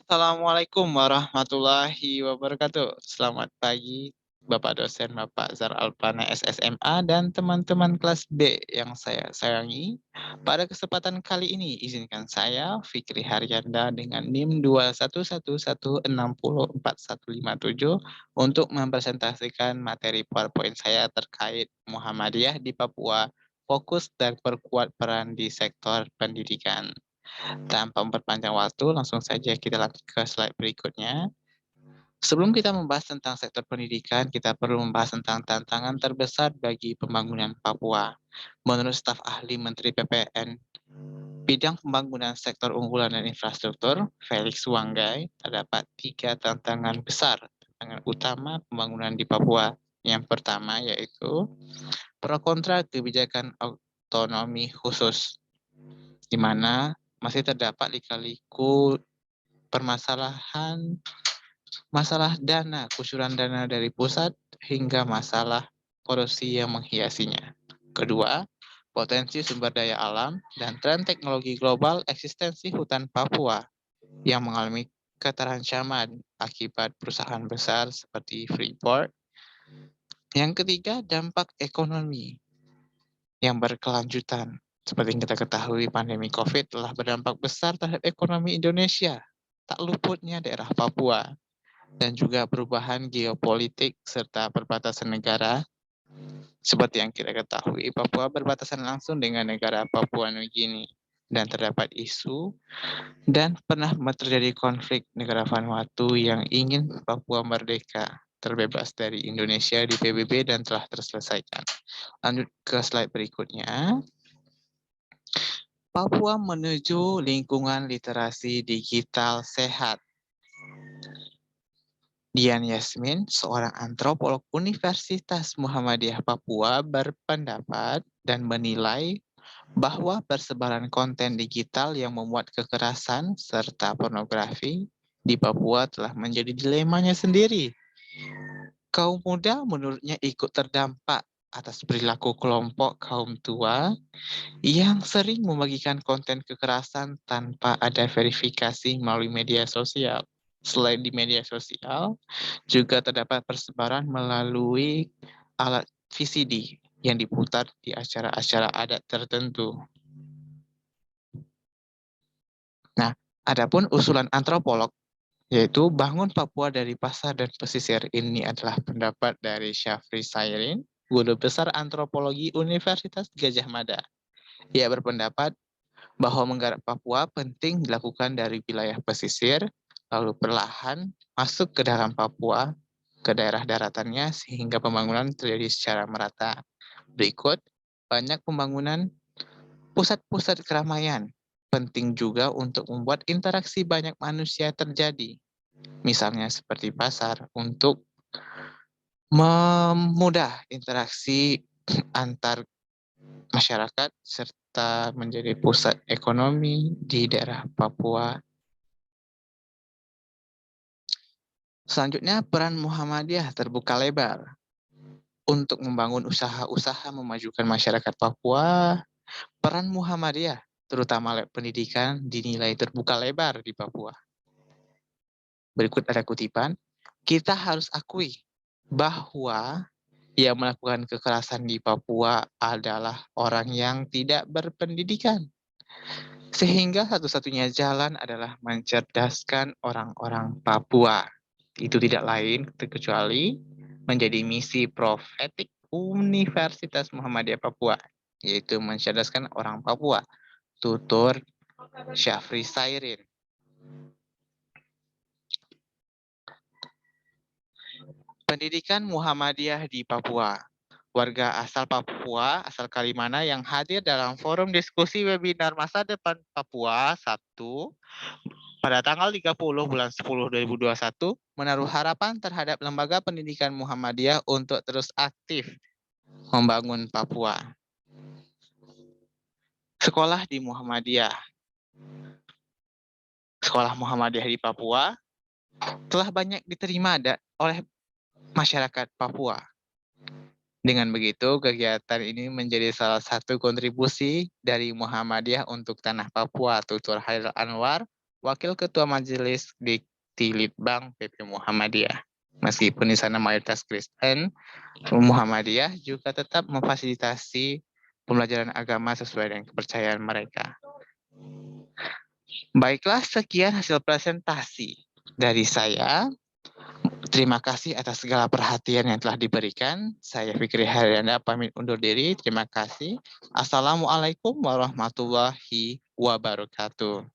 Assalamualaikum warahmatullahi wabarakatuh. Selamat pagi, Bapak dosen Bapak Zar Alpana SSMA dan teman-teman kelas B yang saya sayangi. Pada kesempatan kali ini, izinkan saya, Fikri Haryanda dengan NIM 211160457 untuk mempresentasikan materi PowerPoint saya terkait Muhammadiyah di Papua, fokus dan perkuat peran di sektor pendidikan. Tanpa memperpanjang waktu, langsung saja kita lanjut ke slide berikutnya. Sebelum kita membahas tentang sektor pendidikan, kita perlu membahas tentang tantangan terbesar bagi pembangunan Papua. Menurut staf ahli Menteri PPN, bidang pembangunan sektor unggulan dan infrastruktur, Felix Wanggai, terdapat 3 tantangan besar, tantangan utama pembangunan di Papua. Yang pertama yaitu pro kontra kebijakan otonomi khusus, di mana masih terdapat lika-liku permasalahan masalah dana, kucuran dana dari pusat, hingga masalah korupsi yang menghiasinya. Kedua, potensi sumber daya alam dan tren teknologi global eksistensi hutan Papua yang mengalami keterancaman akibat perusahaan besar seperti Freeport. Yang ketiga, dampak ekonomi yang berkelanjutan. Seperti yang kita ketahui, pandemi COVID telah berdampak besar terhadap ekonomi Indonesia, tak luputnya daerah Papua, dan juga perubahan geopolitik serta perbatasan negara. Seperti yang kita ketahui, Papua berbatasan langsung dengan negara Papua Nugini, dan terdapat isu dan pernah terjadi konflik negara Vanuatu yang ingin Papua merdeka, terbebas dari Indonesia di PBB dan telah terselesaikan. Lanjut ke slide berikutnya. Papua menuju lingkungan literasi digital sehat. Dian Yasmin, seorang antropolog Universitas Muhammadiyah Papua, berpendapat dan menilai bahwa persebaran konten digital yang memuat kekerasan serta pornografi di Papua telah menjadi dilemanya sendiri. Kaum muda menurutnya ikut terdampak atas perilaku kelompok kaum tua yang sering membagikan konten kekerasan tanpa ada verifikasi melalui media sosial. Selain di media sosial, juga terdapat persebaran melalui alat VCD yang diputar di acara-acara adat tertentu. Nah, adapun usulan antropolog, yaitu bangun Papua dari pasar dan pesisir, ini adalah pendapat dari Syafri Sairin, guru besar antropologi Universitas Gajah Mada. Ia berpendapat bahwa menggarap Papua penting dilakukan dari wilayah pesisir, lalu perlahan masuk ke dalam Papua, ke daerah daratannya, sehingga pembangunan terjadi secara merata. Berikut, banyak pembangunan pusat-pusat keramaian. Penting juga untuk membuat interaksi banyak manusia terjadi. Misalnya seperti pasar, untuk memudah interaksi antar masyarakat serta menjadi pusat ekonomi di daerah Papua. Selanjutnya, peran Muhammadiyah terbuka lebar untuk membangun usaha-usaha memajukan masyarakat Papua. Peran Muhammadiyah, terutama pendidikan, dinilai terbuka lebar di Papua. Berikut ada kutipan, kita harus akui bahwa yang melakukan kekerasan di Papua adalah orang yang tidak berpendidikan. Sehingga satu-satunya jalan adalah mencerdaskan orang-orang Papua. Itu tidak lain kecuali menjadi misi profetik Universitas Muhammadiyah Papua, yaitu mencerdaskan orang Papua. Tutur Syafri Sairin. Pendidikan Muhammadiyah di Papua. Warga asal Papua, asal Kalimana yang hadir dalam forum diskusi webinar masa depan Papua 1 pada tanggal 30 bulan 10 2021 menaruh harapan terhadap lembaga pendidikan Muhammadiyah untuk terus aktif membangun Papua. Sekolah di Muhammadiyah. Sekolah Muhammadiyah di Papua telah banyak diterima oleh masyarakat Papua. Dengan begitu, kegiatan ini menjadi salah satu kontribusi dari Muhammadiyah untuk tanah Papua, tutur Hairil Anwar, Wakil Ketua Majelis Dikti Litbang PP Muhammadiyah. Meskipun di sana mayoritas Kristen, Muhammadiyah juga tetap memfasilitasi pembelajaran agama sesuai dengan kepercayaan mereka. Baiklah, sekian hasil presentasi dari saya. Terima kasih atas segala perhatian yang telah diberikan. Saya Fikri Haryanda pamit undur diri. Terima kasih. Assalamualaikum warahmatullahi wabarakatuh.